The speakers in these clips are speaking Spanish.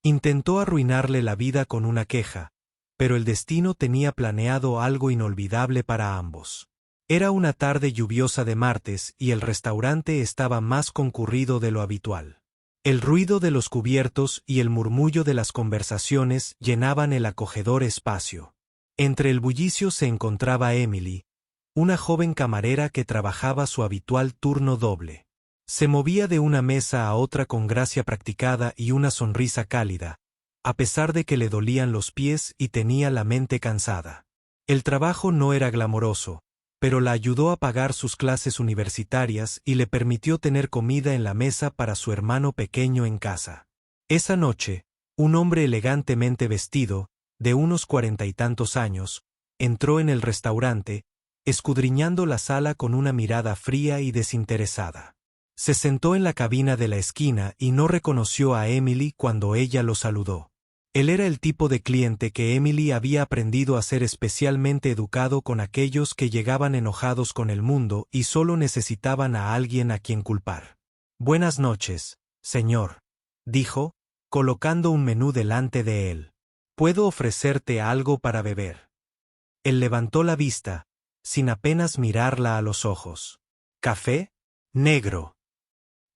Intentó arruinarle la vida con una queja, pero el destino tenía planeado algo inolvidable para ambos. Era una tarde lluviosa de martes y el restaurante estaba más concurrido de lo habitual. El ruido de los cubiertos y el murmullo de las conversaciones llenaban el acogedor espacio. Entre el bullicio se encontraba Emily, una joven camarera que trabajaba su habitual turno doble. Se movía de una mesa a otra con gracia practicada y una sonrisa cálida, a pesar de que le dolían los pies y tenía la mente cansada. El trabajo no era glamoroso, pero la ayudó a pagar sus clases universitarias y le permitió tener comida en la mesa para su hermano pequeño en casa. Esa noche, un hombre elegantemente vestido, de unos 40 y tantos años, entró en el restaurante, escudriñando la sala con una mirada fría y desinteresada. Se sentó en la cabina de la esquina y no reconoció a Emily cuando ella lo saludó. Él era el tipo de cliente que Emily había aprendido a ser especialmente educado con aquellos que llegaban enojados con el mundo y solo necesitaban a alguien a quien culpar. «Buenas noches, señor», dijo, colocando un menú delante de él. «¿Puedo ofrecerte algo para beber?» Él levantó la vista, sin apenas mirarla a los ojos. «¿Café? Negro.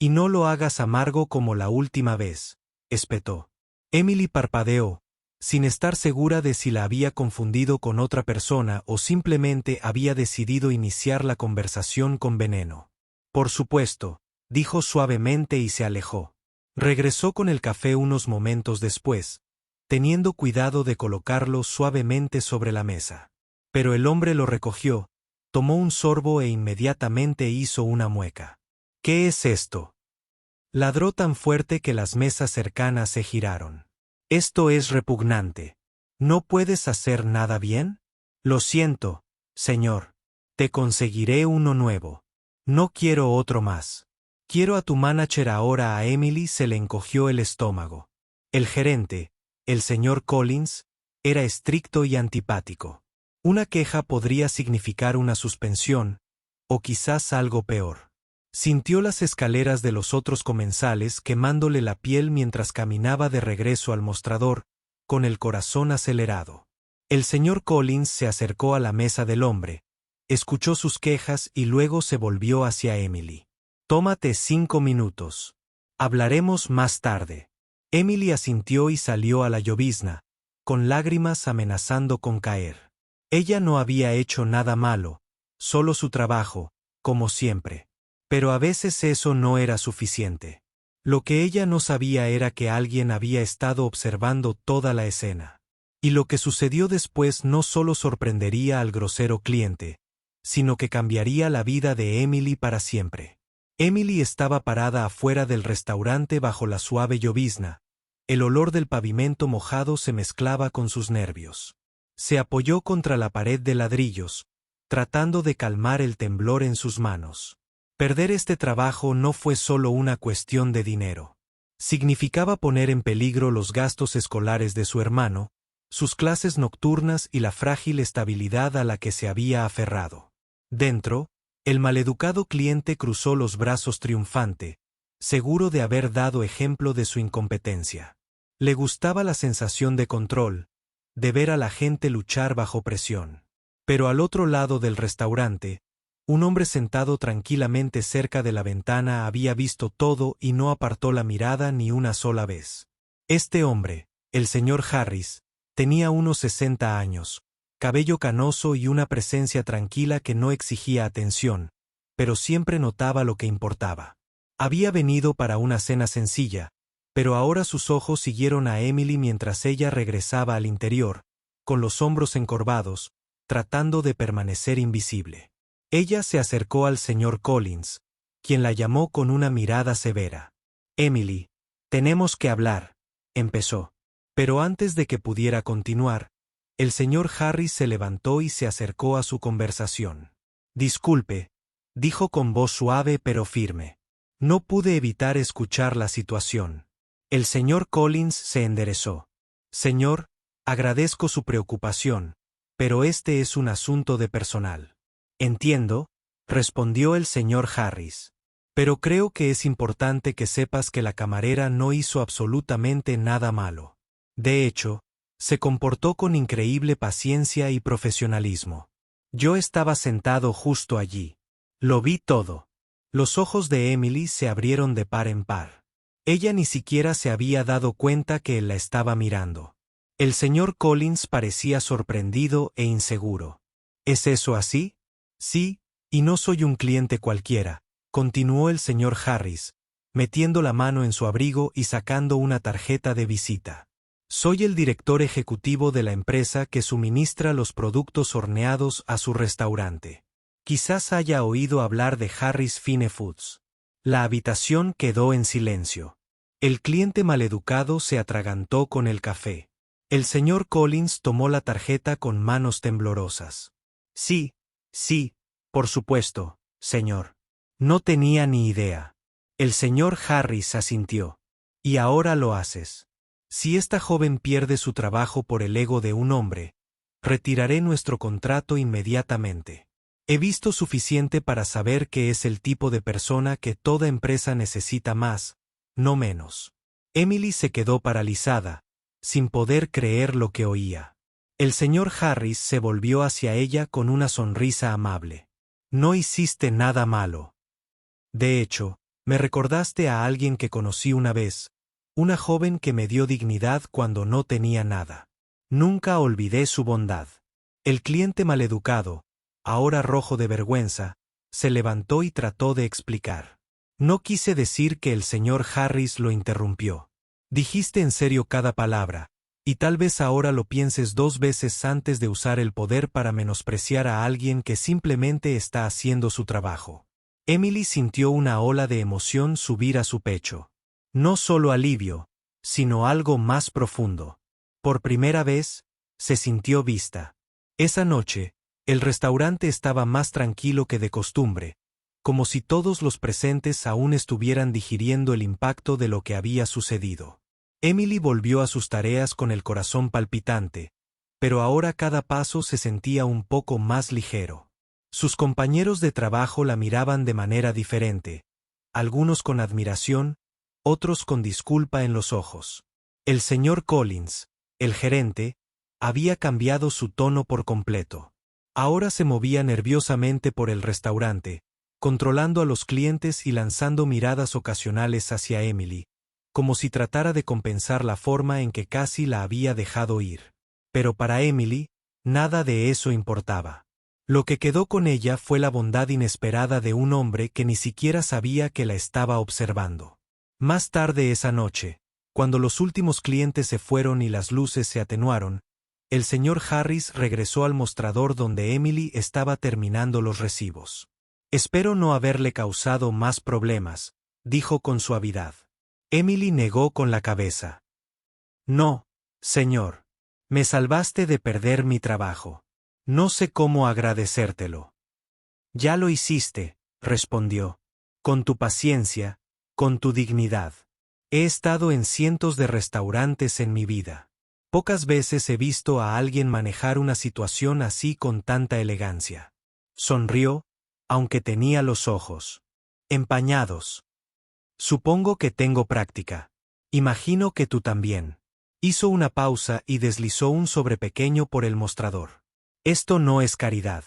Y no lo hagas amargo como la última vez», espetó. Emily parpadeó, sin estar segura de si la había confundido con otra persona o simplemente había decidido iniciar la conversación con veneno. «Por supuesto», dijo suavemente y se alejó. Regresó con el café unos momentos después, teniendo cuidado de colocarlo suavemente sobre la mesa. Pero el hombre lo recogió, tomó un sorbo e inmediatamente hizo una mueca. «¿Qué es esto?», ladró tan fuerte que las mesas cercanas se giraron. «Esto es repugnante. ¿No puedes hacer nada bien?» «Lo siento, señor. Te conseguiré uno nuevo. No quiero otro más. Quiero a tu manager ahora». A Emily se le encogió el estómago. El gerente, el señor Collins, era estricto y antipático. Una queja podría significar una suspensión, o quizás algo peor. Sintió las escaleras de los otros comensales quemándole la piel mientras caminaba de regreso al mostrador, con el corazón acelerado. El señor Collins se acercó a la mesa del hombre, escuchó sus quejas y luego se volvió hacia Emily. «Tómate 5 minutos. Hablaremos más tarde». Emily asintió y salió a la llovizna, con lágrimas amenazando con caer. Ella no había hecho nada malo, solo su trabajo, como siempre. Pero a veces eso no era suficiente. Lo que ella no sabía era que alguien había estado observando toda la escena. Y lo que sucedió después no solo sorprendería al grosero cliente, sino que cambiaría la vida de Emily para siempre. Emily estaba parada afuera del restaurante bajo la suave llovizna. El olor del pavimento mojado se mezclaba con sus nervios. Se apoyó contra la pared de ladrillos, tratando de calmar el temblor en sus manos. Perder este trabajo no fue solo una cuestión de dinero. Significaba poner en peligro los gastos escolares de su hermano, sus clases nocturnas y la frágil estabilidad a la que se había aferrado. Dentro, el maleducado cliente cruzó los brazos triunfante, seguro de haber dado ejemplo de su incompetencia. Le gustaba la sensación de control, de ver a la gente luchar bajo presión. Pero al otro lado del restaurante, un hombre sentado tranquilamente cerca de la ventana había visto todo y no apartó la mirada ni una sola vez. Este hombre, el señor Harris, tenía unos 60 años, cabello canoso y una presencia tranquila que no exigía atención, pero siempre notaba lo que importaba. Había venido para una cena sencilla, pero ahora sus ojos siguieron a Emily mientras ella regresaba al interior, con los hombros encorvados, tratando de permanecer invisible. Ella se acercó al señor Collins, quien la llamó con una mirada severa. «Emily, tenemos que hablar», empezó. Pero antes de que pudiera continuar, el señor Harris se levantó y se acercó a su conversación. «Disculpe», dijo con voz suave pero firme. «No pude evitar escuchar la situación». El señor Collins se enderezó. «Señor, agradezco su preocupación, pero este es un asunto de personal». «Entiendo», respondió el señor Harris. Pero creo que es importante que sepas que la camarera no hizo absolutamente nada malo. De hecho, se comportó con increíble paciencia y profesionalismo. Yo estaba sentado justo allí. Lo vi todo. Los ojos de Emily se abrieron de par en par. Ella ni siquiera se había dado cuenta que él la estaba mirando. El señor Collins parecía sorprendido e inseguro. ¿Es eso así? Sí, y no soy un cliente cualquiera, continuó el señor Harris, metiendo la mano en su abrigo y sacando una tarjeta de visita. Soy el director ejecutivo de la empresa que suministra los productos horneados a su restaurante. Quizás haya oído hablar de Harris Fine Foods. La habitación quedó en silencio. El cliente maleducado se atragantó con el café. El señor Collins tomó la tarjeta con manos temblorosas. Sí, por supuesto, señor. No tenía ni idea. El señor Harris asintió. Y ahora lo haces. Si esta joven pierde su trabajo por el ego de un hombre, retiraré nuestro contrato inmediatamente. He visto suficiente para saber que es el tipo de persona que toda empresa necesita más, no menos. Emily se quedó paralizada, sin poder creer lo que oía. El señor Harris se volvió hacia ella con una sonrisa amable. No hiciste nada malo. De hecho, me recordaste a alguien que conocí una vez, una joven que me dio dignidad cuando no tenía nada. Nunca olvidé su bondad. El cliente maleducado, ahora rojo de vergüenza, se levantó y trató de explicar. No quise decir que el señor Harris lo interrumpió. Dijiste en serio cada palabra, y tal vez ahora lo pienses 2 veces antes de usar el poder para menospreciar a alguien que simplemente está haciendo su trabajo. Emily sintió una ola de emoción subir a su pecho. No solo alivio, sino algo más profundo. Por primera vez, se sintió vista. Esa noche, el restaurante estaba más tranquilo que de costumbre, como si todos los presentes aún estuvieran digiriendo el impacto de lo que había sucedido. Emily volvió a sus tareas con el corazón palpitante, pero ahora cada paso se sentía un poco más ligero. Sus compañeros de trabajo la miraban de manera diferente, algunos con admiración, otros con disculpa en los ojos. El señor Collins, el gerente, había cambiado su tono por completo. Ahora se movía nerviosamente por el restaurante, controlando a los clientes y lanzando miradas ocasionales hacia Emily, como si tratara de compensar la forma en que casi la había dejado ir. Pero para Emily, nada de eso importaba. Lo que quedó con ella fue la bondad inesperada de un hombre que ni siquiera sabía que la estaba observando. Más tarde esa noche, cuando los últimos clientes se fueron y las luces se atenuaron, el señor Harris regresó al mostrador donde Emily estaba terminando los recibos. Espero no haberle causado más problemas, dijo con suavidad. Emily negó con la cabeza. No, señor. Me salvaste de perder mi trabajo. No sé cómo agradecértelo. Ya lo hiciste, respondió. Con tu paciencia, con tu dignidad. He estado en cientos de restaurantes en mi vida. Pocas veces he visto a alguien manejar una situación así con tanta elegancia. Sonrió, aunque tenía los ojos empañados. Supongo que tengo práctica. Imagino que tú también. Hizo una pausa y deslizó un sobrepequeño por el mostrador. Esto no es caridad.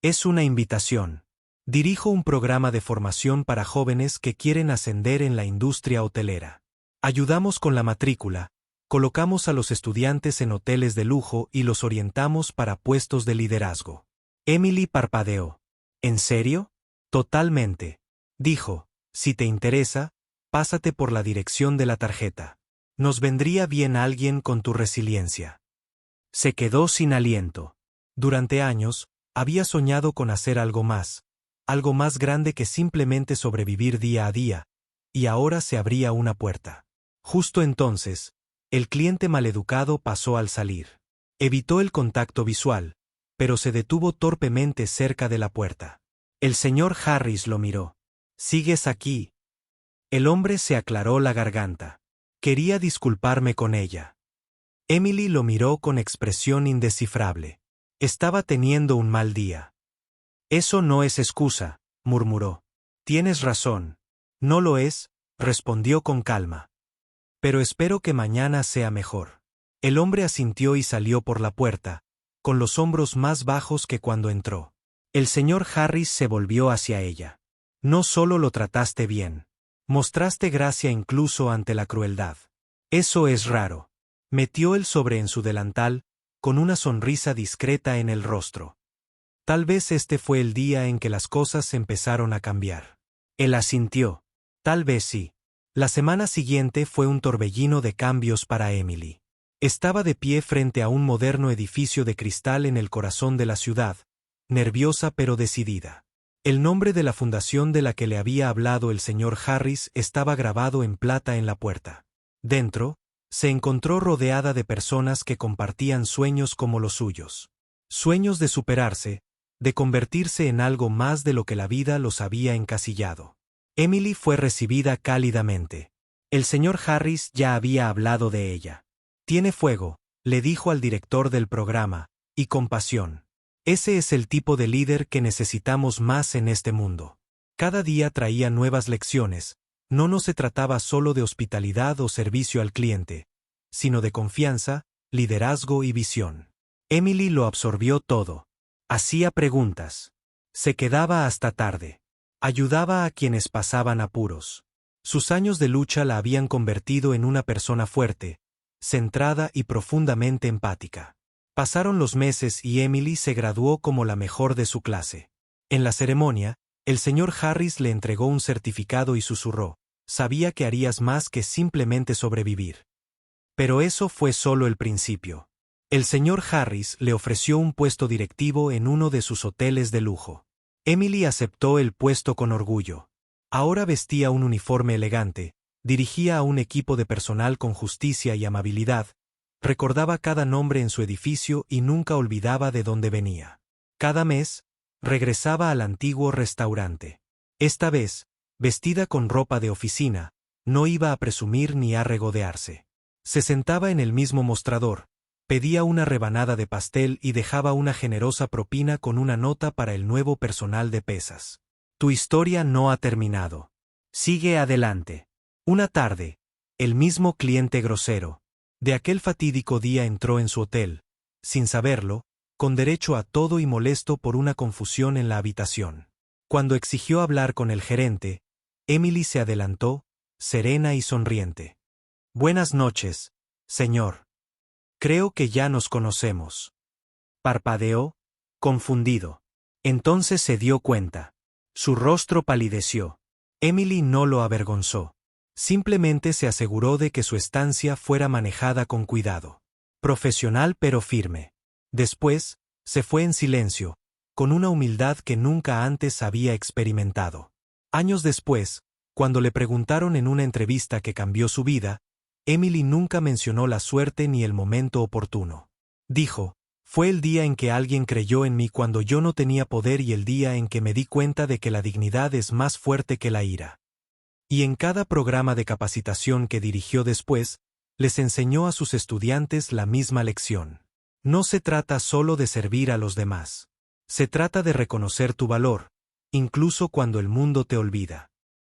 Es una invitación. Dirijo un programa de formación para jóvenes que quieren ascender en la industria hotelera. Ayudamos con la matrícula, colocamos a los estudiantes en hoteles de lujo y los orientamos para puestos de liderazgo. Emily parpadeó. ¿En serio? Totalmente. Dijo, si te interesa, pásate por la dirección de la tarjeta. Nos vendría bien alguien con tu resiliencia. Se quedó sin aliento. Durante años, había soñado con hacer algo más grande que simplemente sobrevivir día a día, y ahora se abría una puerta. Justo entonces, el cliente maleducado pasó al salir. Evitó el contacto visual, pero se detuvo torpemente cerca de la puerta. El señor Harris lo miró. ¿Sigues aquí? El hombre se aclaró la garganta. Quería disculparme con ella. Emily lo miró con expresión indescifrable. Estaba teniendo un mal día. Eso no es excusa, murmuró. Tienes razón. No lo es, respondió con calma. Pero espero que mañana sea mejor. El hombre asintió y salió por la puerta, con los hombros más bajos que cuando entró. El señor Harris se volvió hacia ella. No solo lo trataste bien. Mostraste gracia incluso ante la crueldad. Eso es raro. Metió el sobre en su delantal, con una sonrisa discreta en el rostro. Tal vez este fue el día en que las cosas empezaron a cambiar. Él asintió. Tal vez sí. La semana siguiente fue un torbellino de cambios para Emily. Estaba de pie frente a un moderno edificio de cristal en el corazón de la ciudad, nerviosa pero decidida. El nombre de la fundación de la que le había hablado el señor Harris estaba grabado en plata en la puerta. Dentro, se encontró rodeada de personas que compartían sueños como los suyos. Sueños de superarse, de convertirse en algo más de lo que la vida los había encasillado. Emily fue recibida cálidamente. El señor Harris ya había hablado de ella. Tiene fuego, le dijo al director del programa, y compasión. Ese es el tipo de líder que necesitamos más en este mundo. Cada día traía nuevas lecciones. No se trataba solo de hospitalidad o servicio al cliente, sino de confianza, liderazgo y visión. Emily lo absorbió todo. Hacía preguntas. Se quedaba hasta tarde. Ayudaba a quienes pasaban apuros. Sus años de lucha la habían convertido en una persona fuerte, centrada y profundamente empática. Pasaron los meses y Emily se graduó como la mejor de su clase. En la ceremonia, el señor Harris le entregó un certificado y susurró: «Sabía que harías más que simplemente sobrevivir». Pero eso fue solo el principio. El señor Harris le ofreció un puesto directivo en uno de sus hoteles de lujo. Emily aceptó el puesto con orgullo. Ahora vestía un uniforme elegante, dirigía a un equipo de personal con justicia y amabilidad, recordaba cada nombre en su edificio y nunca olvidaba de dónde venía. Cada mes, regresaba al antiguo restaurante. Esta vez, vestida con ropa de oficina, no iba a presumir ni a regodearse. Se sentaba en el mismo mostrador, pedía una rebanada de pastel y dejaba una generosa propina con una nota para el nuevo personal de pesas. Tu historia no ha terminado. Sigue adelante. Una tarde, el mismo cliente grosero de aquel fatídico día entró en su hotel, sin saberlo, con derecho a todo y molesto por una confusión en la habitación. Cuando exigió hablar con el gerente, Emily se adelantó, serena y sonriente. Buenas noches, señor. Creo que ya nos conocemos. Parpadeó, confundido. Entonces se dio cuenta. Su rostro palideció. Emily no lo avergonzó. Simplemente se aseguró de que su estancia fuera manejada con cuidado. Profesional pero firme. Después, se fue en silencio, con una humildad que nunca antes había experimentado. Años después, cuando le preguntaron en una entrevista que cambió su vida, Emily nunca mencionó la suerte ni el momento oportuno. Dijo: «Fue el día en que alguien creyó en mí cuando yo no tenía poder y el día en que me di cuenta de que la dignidad es más fuerte que la ira». Y en cada programa de capacitación que dirigió después, les enseñó a sus estudiantes la misma lección. No se trata solo de servir a los demás. Se trata de reconocer tu valor, incluso cuando el mundo te olvida.